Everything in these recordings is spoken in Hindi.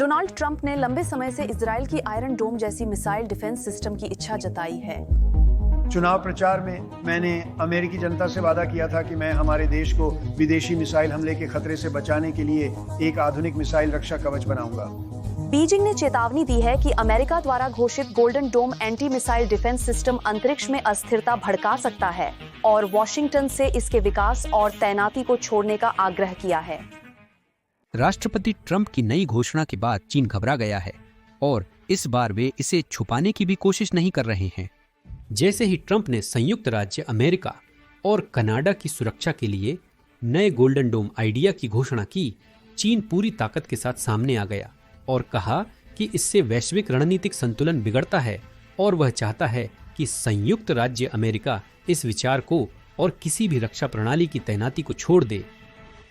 डोनाल्ड ट्रंप ने लंबे समय से इजराइल की आयरन डोम जैसी मिसाइल डिफेंस सिस्टम की इच्छा जताई है। चुनाव प्रचार में मैंने अमेरिकी जनता से वादा किया था कि मैं हमारे देश को विदेशी मिसाइल हमले के खतरे से बचाने के लिए एक आधुनिक मिसाइल रक्षा कवच बनाऊंगा। बीजिंग ने चेतावनी दी है कि अमेरिका द्वारा घोषित गोल्डन डोम एंटी मिसाइल डिफेंस सिस्टम अंतरिक्ष में अस्थिरता भड़का सकता है और वॉशिंगटन से इसके विकास और तैनाती को छोड़ने का आग्रह किया है। राष्ट्रपति ट्रंप की नई घोषणा के बाद चीन घबरा गया है और इस बार वे इसे छुपाने की भी कोशिश नहीं कर रहे हैं। जैसे ही ट्रंप ने संयुक्त राज्य अमेरिका और कनाडा की सुरक्षा के लिए नए गोल्डन डोम आइडिया की घोषणा की, चीन पूरी ताकत के साथ सामने आ गया और कहा कि इससे वैश्विक रणनीतिक संतुलन बिगड़ता है और वह चाहता है कि संयुक्त राज्य अमेरिका इस विचार को और किसी भी रक्षा प्रणाली की तैनाती को छोड़ दे।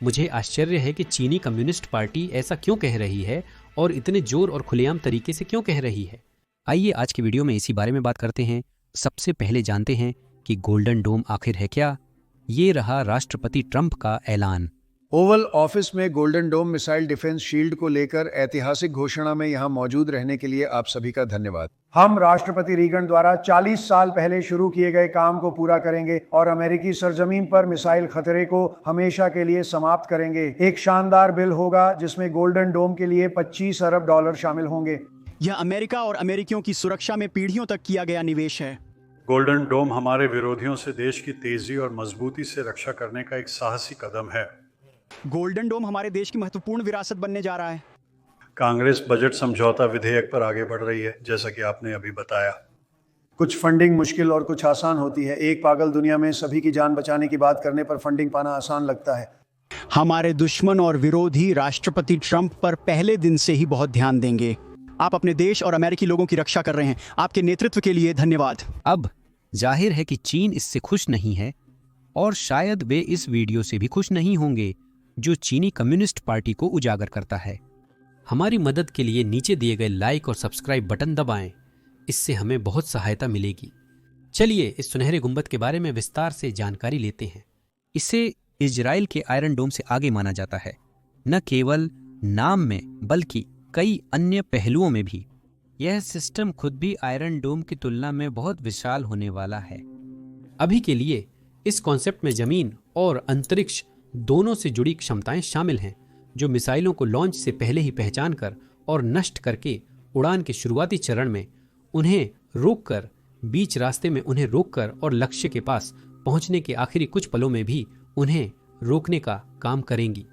मुझे आश्चर्य है कि चीनी कम्युनिस्ट पार्टी ऐसा क्यों कह रही है और इतने जोर और खुलेआम तरीके से क्यों कह रही है। आइए आज के वीडियो में इसी बारे में बात करते हैं। सबसे पहले जानते हैं कि गोल्डन डोम आखिर है क्या। ये रहा राष्ट्रपति ट्रंप का ऐलान। ओवल ऑफिस में golden dome missile defence shield को लेकर ऐतिहासिक घोषणा में यहां मौजूद रहने के लिए आप सभी का धन्यवाद। हम राष्ट्रपति रीगन द्वारा 40 साल पहले शुरू किए गए काम को पूरा करेंगे और अमेरिकी सरजमीन पर मिसाइल खतरे को हमेशा के लिए समाप्त करेंगे। एक शानदार बिल होगा जिसमें गोल्डन डोम के लिए $25 अरब शामिल होंगे। यह अमेरिका और अमेरिकियों की सुरक्षा में पीढ़ियों तक किया गया निवेश है। गोल्डन डोम हमारे विरोधियों से देश की तेजी और मजबूती से रक्षा करने का एक साहसी कदम है। गोल्डन डोम हमारे देश की महत्वपूर्ण विरासत बनने जा रहा है। कांग्रेस बजट समझौता विधेयक पर आगे बढ़ रही है, जैसा कि आपने अभी बताया। कुछ फंडिंग मुश्किल और कुछ आसान होती है। एक पागल दुनिया में सभी की जान बचाने की बात करने पर फंडिंग पाना आसान लगता है। हमारे दुश्मन और विरोधी राष्ट्रपति ट्रंप पर पहले दिन से ही बहुत ध्यान देंगे। आप अपने देश और अमेरिकी लोगों की रक्षा कर रहे हैं। आपके नेतृत्व के लिए धन्यवाद। अब जाहिर है कि चीन इससे खुश नहीं है और शायद वे इस वीडियो से भी खुश नहीं होंगे जो चीनी कम्युनिस्ट पार्टी को उजागर करता है। हमारी मदद के लिए नीचे दिए गए लाइक और सब्सक्राइब बटन दबाएं, इससे हमें बहुत सहायता मिलेगी। चलिए इस सुनहरे गुंबद के बारे में विस्तार से जानकारी लेते हैं। इसे इजराइल के आयरन डोम से आगे माना जाता है, न केवल नाम में बल्कि कई अन्य पहलुओं में भी। यह सिस्टम खुद भी आयरन डोम की तुलना में बहुत विशाल होने वाला है। अभी के लिए इस कॉन्सेप्ट में जमीन और अंतरिक्ष दोनों से जुड़ी क्षमताएं शामिल हैं, जो मिसाइलों को लॉन्च से पहले ही पहचान कर और नष्ट करके उड़ान के शुरुआती चरण में उन्हें रोककर, बीच रास्ते में उन्हें रोककर और लक्ष्य के पास पहुंचने के आखिरी कुछ पलों में भी उन्हें रोकने का काम करेंगी।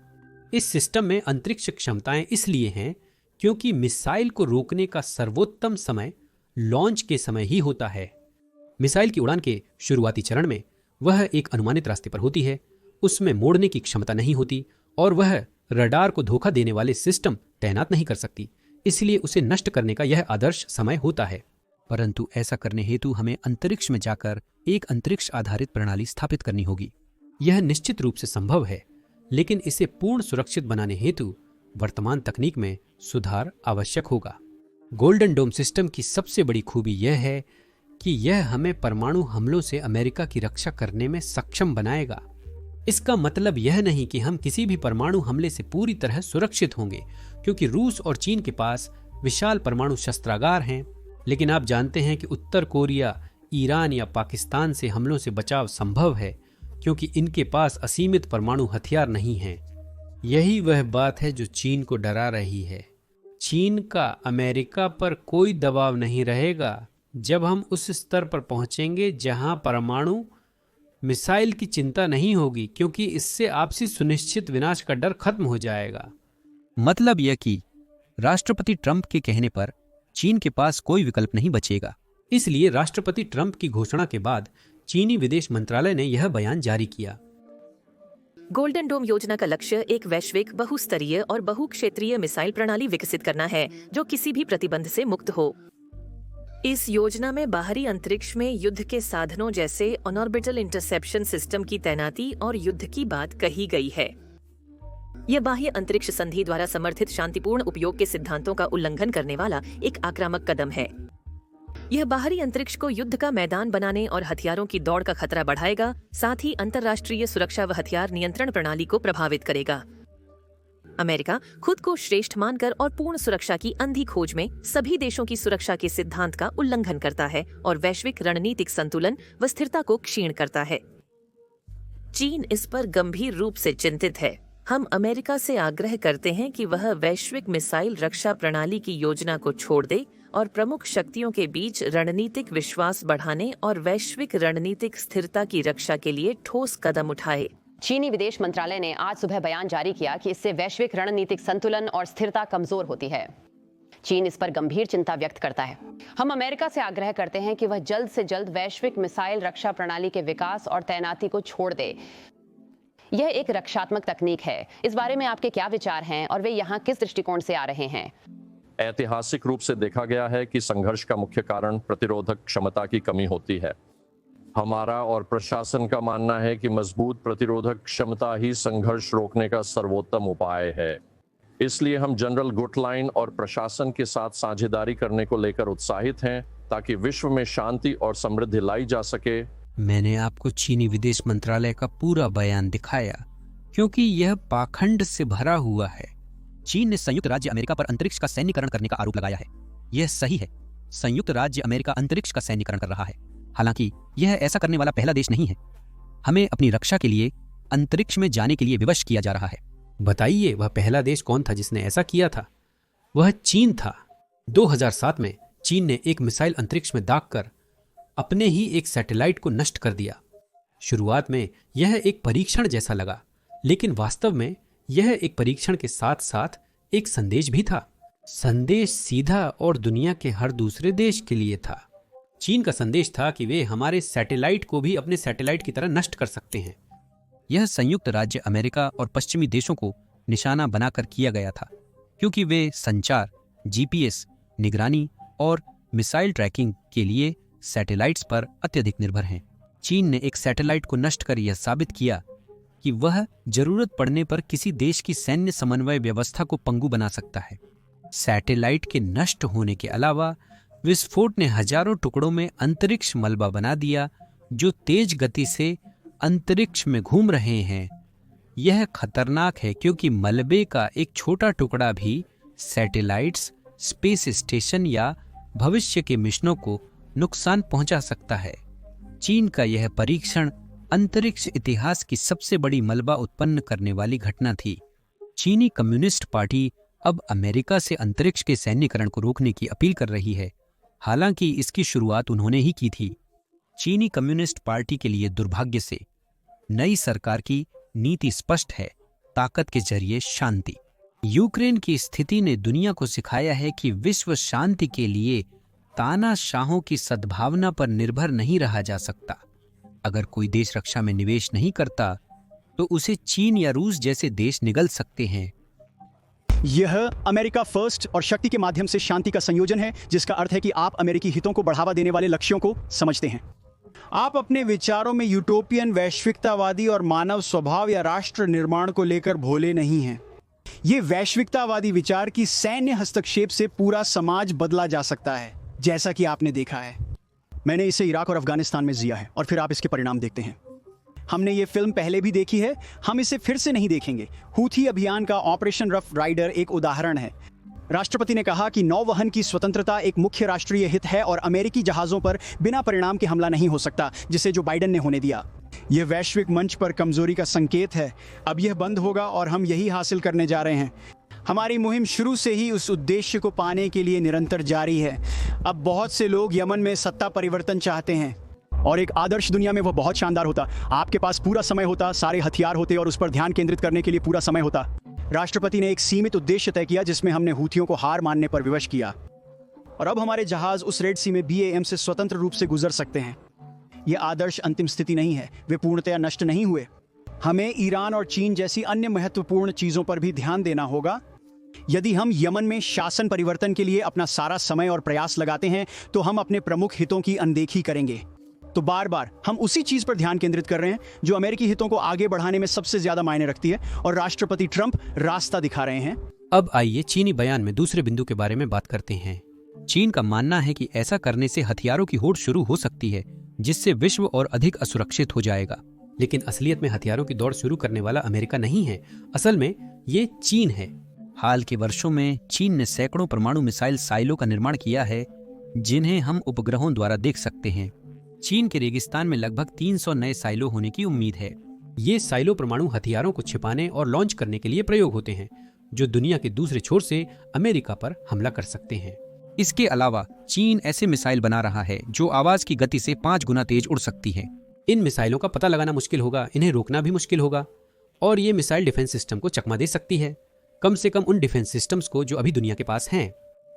इस सिस्टम में अंतरिक्ष क्षमताएं इसलिए हैं क्योंकि मिसाइल को रोकने का सर्वोत्तम समय लॉन्च के समय ही होता है। मिसाइल की उड़ान के शुरुआती चरण में वह एक अनुमानित रास्ते पर होती है, उसमें मोड़ने की क्षमता नहीं होती और वह रडार को धोखा देने वाले सिस्टम तैनात नहीं कर सकती, इसलिए उसे नष्ट करने का यह आदर्श समय होता है। परंतु ऐसा करने हेतु हमें अंतरिक्ष में जाकर एक अंतरिक्ष आधारित प्रणाली स्थापित करनी होगी। यह निश्चित रूप से संभव है, लेकिन इसे पूर्ण सुरक्षित बनाने हेतु वर्तमान तकनीक में सुधार आवश्यक होगा। गोल्डन डोम सिस्टम की सबसे बड़ी खूबी यह है कि यह हमें परमाणु हमलों से अमेरिका की रक्षा करने में सक्षम बनाएगा। इसका मतलब यह नहीं कि हम किसी भी परमाणु हमले से पूरी तरह सुरक्षित होंगे, क्योंकि रूस और चीन के पास विशाल परमाणु शस्त्रागार हैं, लेकिन आप जानते हैं कि उत्तर कोरिया, ईरान या पाकिस्तान से हमलों से बचाव संभव है, क्योंकि इनके पास असीमित परमाणु हथियार नहीं हैं। यही वह बात है जो चीन को डरा रही है। चीन का अमेरिका पर कोई दबाव नहीं रहेगा जब हम उस स्तर पर पहुंचेंगे जहां परमाणु मिसाइल की चिंता नहीं होगी, क्योंकि इससे आपसी सुनिश्चित विनाश का डर खत्म हो जाएगा। मतलब यह कि राष्ट्रपति ट्रंप के कहने पर चीन के पास कोई विकल्प नहीं बचेगा। इसलिए राष्ट्रपति ट्रंप की घोषणा के बाद चीनी विदेश मंत्रालय ने यह बयान जारी किया। गोल्डन डोम योजना का लक्ष्य एक वैश्विक, बहुस्तरीय और बहुक्षेत्रीय मिसाइल प्रणाली विकसित करना है जो किसी भी प्रतिबंध से मुक्त हो। इस योजना में बाहरी अंतरिक्ष में युद्ध के साधनों जैसे ऑनऑर्बिटल इंटरसेप्शन सिस्टम की तैनाती और युद्ध की बात कही गई है। यह बाह्य अंतरिक्ष संधि द्वारा समर्थित शांतिपूर्ण उपयोग के सिद्धांतों का उल्लंघन करने वाला एक आक्रामक कदम है। यह बाहरी अंतरिक्ष को युद्ध का मैदान बनाने और हथियारों की दौड़ का खतरा बढ़ाएगा, साथ ही अंतर्राष्ट्रीय सुरक्षा व हथियार नियंत्रण प्रणाली को प्रभावित करेगा। अमेरिका खुद को श्रेष्ठ मानकर और पूर्ण सुरक्षा की अंधी खोज में सभी देशों की सुरक्षा के सिद्धांत का उल्लंघन करता है और वैश्विक रणनीतिक संतुलन व स्थिरता को क्षीण करता है। चीन इस पर गंभीर रूप से चिंतित है। हम अमेरिका से आग्रह करते हैं कि वह वैश्विक मिसाइल रक्षा प्रणाली की योजना को छोड़ दे और प्रमुख शक्तियों के बीच रणनीतिक विश्वास बढ़ाने और वैश्विक रणनीतिक स्थिरता की रक्षा के लिए ठोस कदम उठाए। चीनी विदेश मंत्रालय ने आज सुबह बयान जारी किया कि इससे वैश्विक रणनीतिक संतुलन और स्थिरता कमजोर होती है। चीन इस पर गंभीर चिंता व्यक्त करता है। हम अमेरिका से आग्रह करते हैं कि वह जल्द से जल्द वैश्विक मिसाइल रक्षा प्रणाली के विकास और तैनाती को छोड़ दे। यह एक रक्षात्मक तकनीक है। इस बारे में आपके क्या विचार हैं और वे यहाँ किस दृष्टिकोण से आ रहे हैं? ऐतिहासिक रूप से देखा गया है कि संघर्ष का मुख्य कारण प्रतिरोधक क्षमता की कमी होती है। हमारा और प्रशासन का मानना है कि मजबूत प्रतिरोधक क्षमता ही संघर्ष रोकने का सर्वोत्तम उपाय है। इसलिए हम जनरल गुटलाइन और प्रशासन के साथ साझेदारी करने को लेकर उत्साहित हैं ताकि विश्व में शांति और समृद्धि लाई जा सके। मैंने आपको चीनी विदेश मंत्रालय का पूरा बयान दिखाया क्योंकि यह पाखंड से भरा हुआ है। चीन ने संयुक्त राज्य अमेरिका पर अंतरिक्ष का सैन्यकरण करने का आरोप लगाया है। यह सही है, संयुक्त राज्य अमेरिका अंतरिक्ष का सैन्यकरण कर रहा है। हालांकि यह ऐसा करने वाला पहला देश नहीं है। हमें अपनी रक्षा के लिए अंतरिक्ष में जाने के लिए विवश किया जा रहा है। बताइए वह पहला देश कौन था जिसने ऐसा किया था? वह चीन था। 2007 में चीन ने एक मिसाइल अंतरिक्ष में दागकर अपने ही एक सैटेलाइट को नष्ट कर दिया। शुरुआत में यह एक परीक्षण जैसा लगा, लेकिन वास्तव में यह एक परीक्षण के साथ साथ एक संदेश भी था। संदेश सीधा और दुनिया के हर दूसरे देश के लिए था। चीन का संदेश था कि वे हमारे सैटेलाइट को भी अपने सैटेलाइट की तरह नष्ट कर सकते हैं। यह संयुक्त राज्य अमेरिका और पश्चिमी देशों को निशाना बनाकर किया गया था क्योंकि वे संचार, जीपीएस, निगरानी और मिसाइल ट्रैकिंग के लिए सैटेलाइट्स पर अत्यधिक निर्भर हैं। चीन ने एक सैटेलाइट को नष्ट कर यह साबित किया कि वह जरूरत पड़ने पर किसी देश की सैन्य समन्वय व्यवस्था को पंगु बना सकता है। सैटेलाइट के नष्ट होने के अलावा विस्फोट ने हजारों टुकड़ों में अंतरिक्ष मलबा बना दिया जो तेज गति से अंतरिक्ष में घूम रहे हैं। यह खतरनाक है क्योंकि मलबे का एक छोटा टुकड़ा भी सैटेलाइट्स, स्पेस स्टेशन या भविष्य के मिशनों को नुकसान पहुंचा सकता है। चीन का यह परीक्षण अंतरिक्ष इतिहास की सबसे बड़ी मलबा उत्पन्न करने वाली घटना थी। चीनी कम्युनिस्ट पार्टी अब अमेरिका से अंतरिक्ष के सैन्यकरण को रोकने की अपील कर रही है, हालांकि इसकी शुरुआत उन्होंने ही की थी। चीनी कम्युनिस्ट पार्टी के लिए दुर्भाग्य से नई सरकार की नीति स्पष्ट है, ताकत के जरिए शांति। यूक्रेन की स्थिति ने दुनिया को सिखाया है कि विश्व शांति के लिए तानाशाहों की सद्भावना पर निर्भर नहीं रहा जा सकता। अगर कोई देश रक्षा में निवेश नहीं करता तो उसे चीन या रूस जैसे देश निगल सकते हैं। यह अमेरिका फर्स्ट और शक्ति के माध्यम से शांति का संयोजन है, जिसका अर्थ है कि आप अमेरिकी हितों को बढ़ावा देने वाले लक्ष्यों को समझते हैं। आप अपने विचारों में यूटोपियन, वैश्विकतावादी और मानव स्वभाव या राष्ट्र निर्माण को लेकर भोले नहीं हैं। ये वैश्विकतावादी विचार की सैन्य हस्तक्षेप से पूरा समाज बदला जा सकता है, जैसा कि आपने देखा है। मैंने इसे इराक और अफगानिस्तान में जिया है और फिर आप इसके परिणाम देखते हैं। हमने ये फिल्म पहले भी देखी है, हम इसे फिर से नहीं देखेंगे। हूथी अभियान का ऑपरेशन रफ राइडर एक उदाहरण है। राष्ट्रपति ने कहा कि नौवहन की स्वतंत्रता एक मुख्य राष्ट्रीय हित है और अमेरिकी जहाजों पर बिना परिणाम के हमला नहीं हो सकता, जिसे जो बाइडेन ने होने दिया। यह वैश्विक मंच पर कमजोरी का संकेत है। अब यह बंद होगा और हम यही हासिल करने जा रहे हैं। हमारी मुहिम शुरू से ही उस उद्देश्य को पाने के लिए निरंतर जारी है। अब बहुत से लोग यमन में सत्ता परिवर्तन चाहते हैं और एक आदर्श दुनिया में वह बहुत शानदार होता। आपके पास पूरा समय होता, सारे हथियार होते और उस पर ध्यान केंद्रित करने के लिए पूरा समय होता। राष्ट्रपति ने एक सीमित उद्देश्य तय किया जिसमें हमने हूथियों को हार मानने पर विवश किया और अब हमारे जहाज उस रेड सी में BAM से स्वतंत्र रूप से गुजर सकते हैं। यह आदर्श अंतिम स्थिति नहीं है, वे पूर्णतया नष्ट नहीं हुए। हमें ईरान और चीन जैसी अन्य महत्वपूर्ण चीजों पर भी ध्यान देना होगा। यदि हम यमन में शासन परिवर्तन के लिए अपना सारा समय और प्रयास लगाते हैं तो हम अपने प्रमुख हितों की अनदेखी करेंगे। तो बार बार हम उसी चीज पर ध्यान केंद्रित कर रहे हैं जो अमेरिकी हितों को आगे बढ़ाने में सबसे ज्यादा मायने रखती है और राष्ट्रपति ट्रंप रास्ता दिखा रहे हैं। अब आइए चीनी बयान में दूसरे बिंदु के बारे में बात करते हैं। चीन का मानना है कि ऐसा करने से हथियारों की होड़ शुरू हो सकती है, जिससे विश्व और अधिक असुरक्षित हो जाएगा। लेकिन असलियत में हथियारों की दौड़ शुरू करने वाला अमेरिका नहीं है, असल में ये चीन है। हाल के वर्षों में चीन ने सैकड़ों परमाणु मिसाइल साइलों का निर्माण किया है, जिन्हें हम उपग्रहों द्वारा देख सकते हैं। चीन के रेगिस्तान में लगभग 300 नए साइलो होने की उम्मीद है। ये साइलो परमाणु हथियारों को छिपाने और लॉन्च करने के लिए प्रयोग होते हैं, जो दुनिया के दूसरे छोर से अमेरिका पर हमला कर सकते हैं। इसके अलावा चीन ऐसे मिसाइल बना रहा है जो आवाज की गति से 5 गुना तेज उड़ सकती है। इन मिसाइलों का पता लगाना मुश्किल होगा, इन्हें रोकना भी मुश्किल होगा, और ये मिसाइल डिफेंस सिस्टम को चकमा दे सकती है, कम से कम उन डिफेंस सिस्टम्स को जो अभी दुनिया के पास हैं।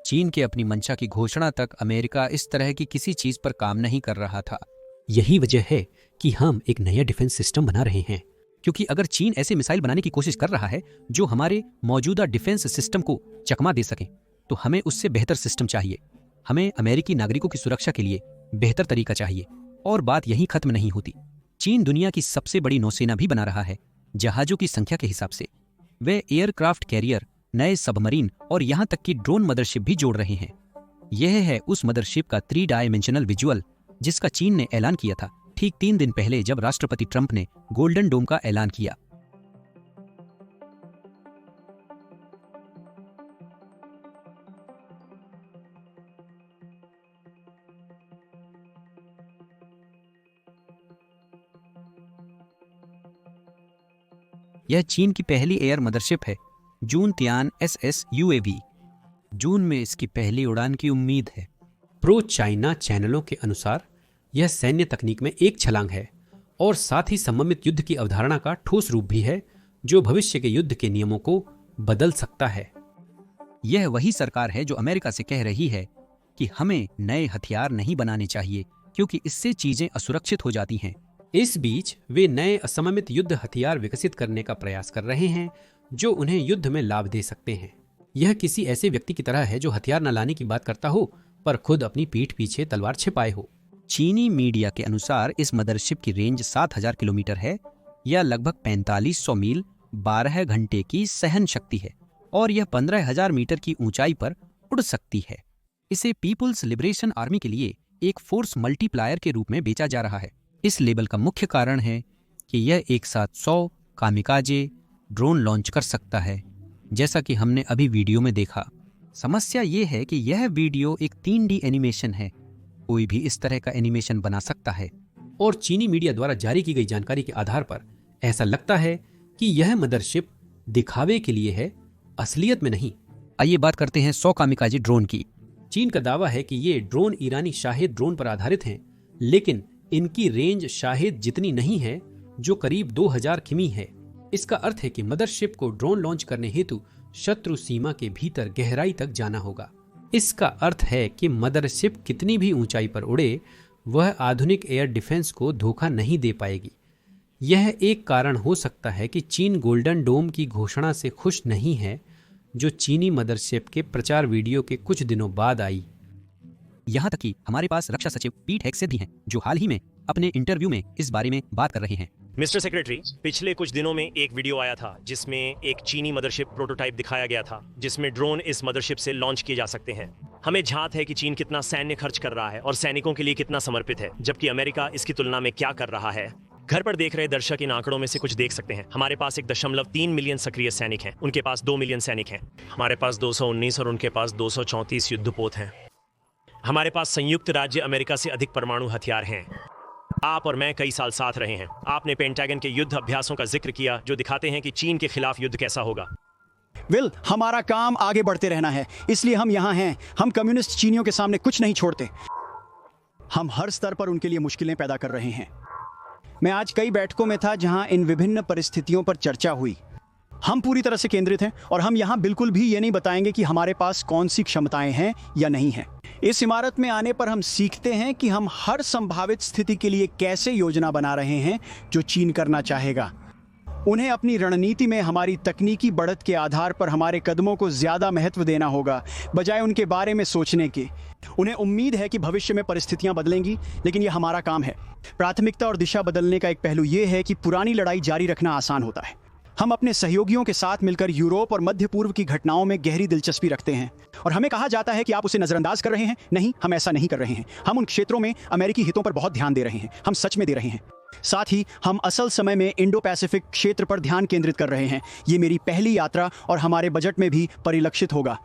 चीन के अपनी मंशा की घोषणा तक अमेरिका इस तरह की किसी चीज पर काम नहीं कर रहा था। यही वजह है कि हम एक नया डिफेंस सिस्टम बना रहे हैं, क्योंकि अगर चीन ऐसे मिसाइल बनाने की कोशिश कर रहा है जो हमारे मौजूदा डिफेंस सिस्टम को चकमा दे सके, तो हमें उससे बेहतर सिस्टम चाहिए। हमें अमेरिकी नागरिकों की सुरक्षा के लिए बेहतर तरीका चाहिए। और बात यहीं खत्म नहीं होती। चीन दुनिया की सबसे बड़ी नौसेना भी बना रहा है, जहाजों की संख्या के हिसाब से। वे एयरक्राफ्ट कैरियर, नए सबमरीन और यहां तक कि ड्रोन मदरशिप भी जोड़ रहे हैं। यह है उस मदरशिप का 3 डायमेंशनल विजुअल जिसका चीन ने ऐलान किया था ठीक 3 दिन पहले, जब राष्ट्रपति ट्रंप ने गोल्डन डोम का ऐलान किया। यह चीन की पहली एयर मदरशिप है, जून तियान SS UAV। जून में इसकी पहली उड़ान की उम्मीद है। प्रो चाइना चैनलों के अनुसार यह सैन्य तकनीक में एक छलांग है और साथ ही सममित युद्ध की अवधारणा का ठोस रूप भी है, जो भविष्य के युद्ध के नियमों को बदल सकता है। यह वही सरकार है जो अमेरिका से कह रही है कि हमें नए हथियार नहीं बनाने चाहिए, क्योंकि इससे चीजें असुरक्षित हो जाती हैं। इस बीच वे नए असममित युद्ध हथियार विकसित करने का प्रयास कर रहे हैं, जो उन्हें युद्ध में लाभ दे सकते हैं। यह किसी ऐसे व्यक्ति की तरह है जो हथियार न लाने की बात करता हो, पर खुद अपनी पीठ पीछे तलवार छिपाए हो। चीनी मीडिया के अनुसार इस मदरशिप की रेंज 7000 किलोमीटर है, या लगभग 4500 मील, 12 घंटे की सहन शक्ति है, और यह 15000 मीटर की ऊंचाई पर उड़ सकती है। इसे पीपुल्स लिबरेशन आर्मी के लिए एक फोर्स मल्टीप्लायर के रूप में बेचा जा रहा है। इस लेबल का मुख्य कारण है कि यह एक साथ 100 कामिकाजे ड्रोन लॉन्च कर सकता है, जैसा कि हमने अभी वीडियो में देखा। समस्या यह है कि यह वीडियो एक 3D एनिमेशन है। कोई भी इस तरह का एनिमेशन बना सकता है, और चीनी मीडिया द्वारा जारी की गई जानकारी के आधार पर ऐसा लगता है कि यह मदरशिप दिखावे के लिए है, असलियत में नहीं। आइए बात करते हैं 100 कामिकाजे ड्रोन की। चीन का दावा है कि ये ड्रोन ईरानी शाहिद ड्रोन पर आधारित हैं, लेकिन इनकी रेंज शाहिद जितनी नहीं है, जो करीब 2000 किमी है। इसका अर्थ है कि मदरशिप को ड्रोन लॉन्च करने हेतु शत्रु सीमा के भीतर गहराई तक जाना होगा। इसका अर्थ है कि मदरशिप कितनी भी ऊंचाई पर उड़े, वह आधुनिक एयर डिफेंस को धोखा नहीं दे पाएगी। यह एक कारण हो सकता है कि चीन गोल्डन डोम की घोषणा से खुश नहीं है, जो चीनी मदरशिप के प्रचार वीडियो के कुछ दिनों बाद आई। यहाँ तक कि हमारे पास रक्षा सचिव पीट हेग्सेथ भी हैं, जो हाल ही में अपने इंटरव्यू में इस बारे में बात कर रहे हैं। मिस्टर सेक्रेटरी, पिछले कुछ दिनों में एक वीडियो आया था जिसमें एक चीनी मदरशिप प्रोटोटाइप दिखाया गया था, जिसमें ड्रोन इस मदरशिप से लॉन्च किए जा सकते हैं। हमें झांत है कि चीन कितना सैन्य खर्च कर रहा है और सैनिकों के लिए कितना समर्पित है, जबकि अमेरिका इसकी तुलना में क्या कर रहा है। घर पर देख रहे दर्शक इन आंकड़ों में से कुछ देख सकते हैं। हमारे पास 1.3 मिलियन सक्रिय सैनिक हैं, उनके पास 2 मिलियन सैनिक हैं। हमारे पास 219 और उनके पास 234 युद्धपोत हैं। हमारे पास संयुक्त राज्य अमेरिका से अधिक परमाणु हथियार हैं। आप और मैं कई साल साथ रहे हैं। आपने पेंटागन के युद्ध अभ्यासों का जिक्र किया, जो दिखाते हैं कि चीन के खिलाफ युद्ध कैसा होगा। विल, हमारा काम आगे बढ़ते रहना है, इसलिए हम यहाँ हैं। हम कम्युनिस्ट चीनियों के सामने कुछ नहीं छोड़ते। हम हर स्तर पर उनके लिए मुश्किलें पैदा कर रहे हैं। मैं आज कई बैठकों में था जहां इन विभिन्न परिस्थितियों पर चर्चा हुई। हम पूरी तरह से केंद्रित हैं और हम यहाँ बिल्कुल भी ये नहीं बताएंगे कि हमारे पास कौन सी क्षमताएं हैं या नहीं हैं। इस इमारत में आने पर हम सीखते हैं कि हम हर संभावित स्थिति के लिए कैसे योजना बना रहे हैं जो चीन करना चाहेगा। उन्हें अपनी रणनीति में हमारी तकनीकी बढ़त के आधार पर हमारे कदमों को ज्यादा महत्व देना होगा, बजाय उनके बारे में सोचने के। उन्हें उम्मीद है कि भविष्य में परिस्थितियां बदलेंगी, लेकिन यह हमारा काम है। प्राथमिकता और दिशा बदलने का एक पहलू यह है कि पुरानी लड़ाई जारी रखना आसान होता है। हम अपने सहयोगियों के साथ मिलकर यूरोप और मध्य पूर्व की घटनाओं में गहरी दिलचस्पी रखते हैं और हमें कहा जाता है कि आप उसे नजरअंदाज कर रहे हैं। नहीं, हम ऐसा नहीं कर रहे हैं। हम उन क्षेत्रों में अमेरिकी हितों पर बहुत ध्यान दे रहे हैं। हम सच में दे रहे हैं। साथ ही हम असल समय में इंडो पैसिफिक क्षेत्र पर ध्यान केंद्रित कर रहे हैं। ये मेरी पहली यात्रा और हमारे बजट में भी परिलक्षित होगा।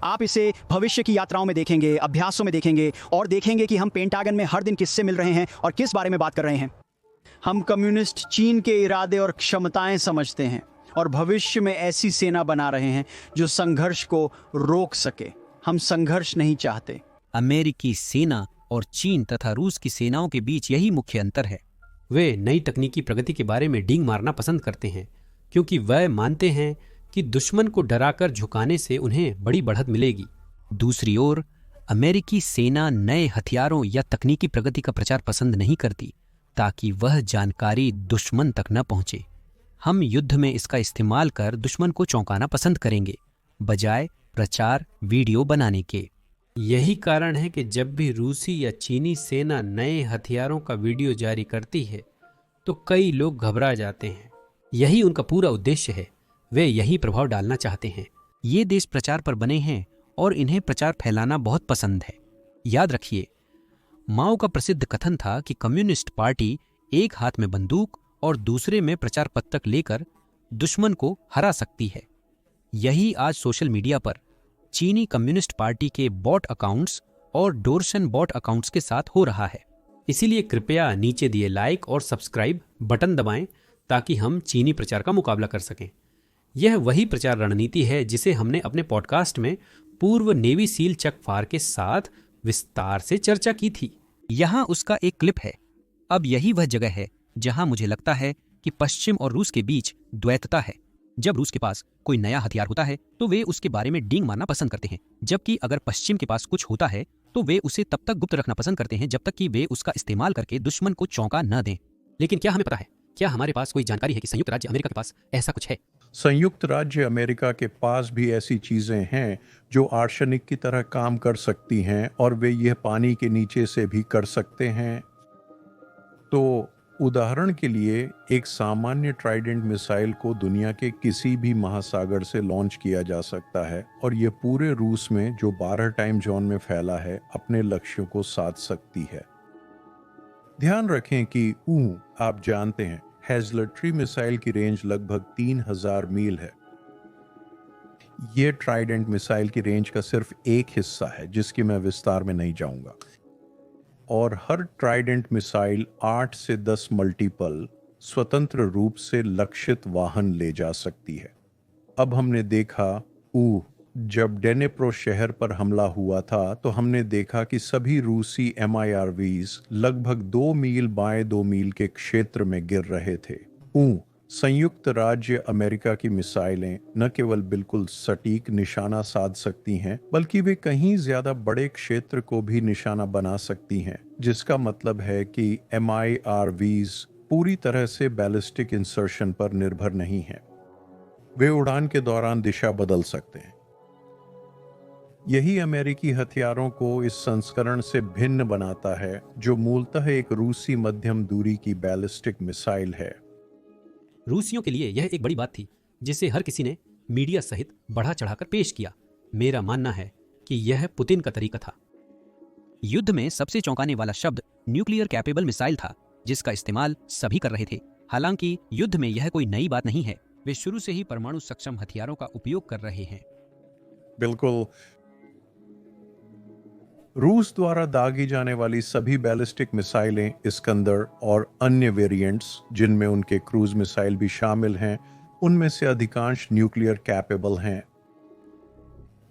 आप इसे भविष्य की यात्राओं में देखेंगे, अभ्यासों में देखेंगे और देखेंगे कि हम पेंटागन में हर दिन किससे मिल रहे हैं और किस बारे में बात कर रहे हैं। हम कम्युनिस्ट चीन के इरादे और क्षमताएं समझते हैं और भविष्य में ऐसी सेना बना रहे हैं जो संघर्ष को रोक सके। हम संघर्ष नहीं चाहते। अमेरिकी सेना और चीन तथा रूस की सेनाओं के बीच यही मुख्य अंतर है। वे नई तकनीकी प्रगति के बारे में डींग मारना पसंद करते हैं क्योंकि वह मानते हैं कि दुश्मन को डराकर झुकाने से उन्हें बड़ी बढ़त मिलेगी। दूसरी ओर अमेरिकी सेना नए हथियारों या तकनीकी प्रगति का प्रचार पसंद नहीं करती ताकि वह जानकारी दुश्मन तक न पहुंचे। हम युद्ध में इसका इस्तेमाल कर दुश्मन को चौंकाना पसंद करेंगे बजाय प्रचार वीडियो बनाने के। यही कारण है कि जब भी रूसी या चीनी सेना नए हथियारों का वीडियो जारी करती है तो कई लोग घबरा जाते हैं। यही उनका पूरा उद्देश्य है। वे यही प्रभाव डालना चाहते हैं। ये देश प्रचार पर बने हैं और इन्हें प्रचार फैलाना बहुत पसंद है। याद रखिए, माओ का प्रसिद्ध कथन था कि कम्युनिस्ट पार्टी एक हाथ में बंदूक और दूसरे में प्रचार पत्रक लेकर दुश्मन को हरा सकती है। यही आज सोशल मीडिया पर चीनी कम्युनिस्ट पार्टी के बॉट अकाउंट्स और डोरशन बॉट अकाउंट्स के साथ हो रहा है। इसीलिए कृपया नीचे दिए लाइक और सब्सक्राइब बटन दबाएं ताकि हम चीनी प्रचार का मुकाबला कर सकें। यह वही प्रचार रणनीति है जिसे हमने अपने पॉडकास्ट में पूर्व नेवी सील चक फार के साथ विस्तार से चर्चा की थी। यहाँ उसका एक क्लिप है। अब यही वह जगह है जहाँ मुझे लगता है कि पश्चिम और रूस के बीच द्वैतता है। जब रूस के पास कोई नया हथियार होता है तो वे उसके बारे में डींग मारना पसंद करते हैं, जबकि अगर पश्चिम के पास कुछ होता है तो वे उसे तब तक गुप्त रखना पसंद करते हैं जब तक कि वे उसका इस्तेमाल करके दुश्मन को चौंका न दें। लेकिन क्या हमें पता है, क्या हमारे पास कोई जानकारी है कि संयुक्त राज्य अमेरिका के पास ऐसा कुछ है? संयुक्त राज्य अमेरिका के पास भी ऐसी चीजें हैं जो आर्सेनिक की तरह काम कर सकती हैं और वे यह पानी के नीचे से भी कर सकते हैं। तो उदाहरण के लिए एक सामान्य ट्राइडेंट मिसाइल को दुनिया के किसी भी महासागर से लॉन्च किया जा सकता है और यह पूरे रूस में जो 12 टाइम जोन में फैला है अपने लक्ष्यों को साध सकती है। ध्यान रखें कि आप जानते हैं हेजलट्री मिसाइल की रेंज लगभग 3000 मील है। यह ट्राइडेंट मिसाइल की रेंज का सिर्फ एक हिस्सा है जिसकी मैं विस्तार में नहीं जाऊंगा। और हर ट्राइडेंट मिसाइल 8 से 10 मल्टीपल स्वतंत्र रूप से लक्षित वाहन ले जा सकती है। अब हमने देखा जब डेनेप्रो शहर पर हमला हुआ था तो हमने देखा कि सभी रूसी MIRVs लगभग 2 मील बाएं 2 मील के क्षेत्र में गिर रहे थे। संयुक्त राज्य अमेरिका की मिसाइलें न केवल बिल्कुल सटीक निशाना साध सकती हैं बल्कि वे कहीं ज्यादा बड़े क्षेत्र को भी निशाना बना सकती हैं, जिसका मतलब है कि MIRVs पूरी तरह से बैलिस्टिक इंसर्शन पर निर्भर नहीं हैं। वे उड़ान के दौरान दिशा बदल सकते हैं। यही अमेरिकी हथियारों को इस संस्करण से भिन्न बनाता है जो मूलतः एक रूसी मध्यम दूरी की बैलिस्टिक मिसाइल है। रूसियों के लिए यह एक बड़ी बात थी जिसे हर किसी ने मीडिया सहित बढ़ा चढ़ाकर पेश किया। मेरा मानना है कि यह पुतिन का तरीका था। युद्ध में सबसे चौंकाने वाला शब्द न्यूक्लियर कैपेबल मिसाइल था जिसका इस्तेमाल सभी कर रहे थे। हालांकि युद्ध में यह कोई नई बात नहीं है। वे शुरू से ही परमाणु सक्षम हथियारों का उपयोग कर रहे हैं। बिल्कुल। रूस द्वारा दागी जाने वाली सभी बैलिस्टिक मिसाइलें, इस्कंदर और अन्य वेरिएंट्स जिनमें उनके क्रूज मिसाइल भी शामिल हैं, उनमें से अधिकांश न्यूक्लियर कैपेबल हैं।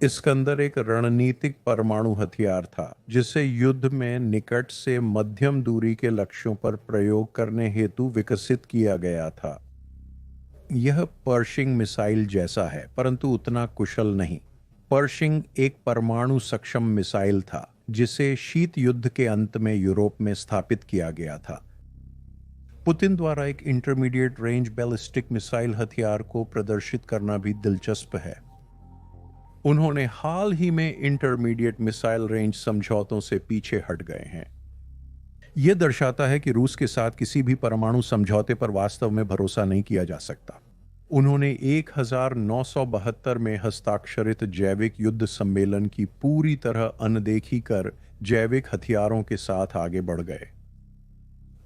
इस्कंदर एक रणनीतिक परमाणु हथियार था जिसे युद्ध में निकट से मध्यम दूरी के लक्ष्यों पर प्रयोग करने हेतु विकसित किया गया था। यह पर्शिंग मिसाइल जैसा है परंतु उतना कुशल नहीं। पर्शिंग एक परमाणु सक्षम मिसाइल था जिसे शीत युद्ध के अंत में यूरोप में स्थापित किया गया था। पुतिन द्वारा एक इंटरमीडिएट रेंज बैलिस्टिक मिसाइल हथियार को प्रदर्शित करना भी दिलचस्प है। उन्होंने हाल ही में इंटरमीडिएट मिसाइल रेंज समझौतों से पीछे हट गए हैं। यह दर्शाता है कि रूस के साथ किसी भी परमाणु समझौते पर वास्तव में भरोसा नहीं किया जा सकता। उन्होंने 1972 में हस्ताक्षरित जैविक युद्ध सम्मेलन की पूरी तरह अनदेखी कर जैविक हथियारों के साथ आगे बढ़ गए।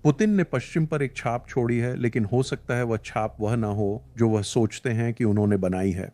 पुतिन ने पश्चिम पर एक छाप छोड़ी है, लेकिन हो सकता है वह छाप वह ना हो जो वह सोचते हैं कि उन्होंने बनाई है।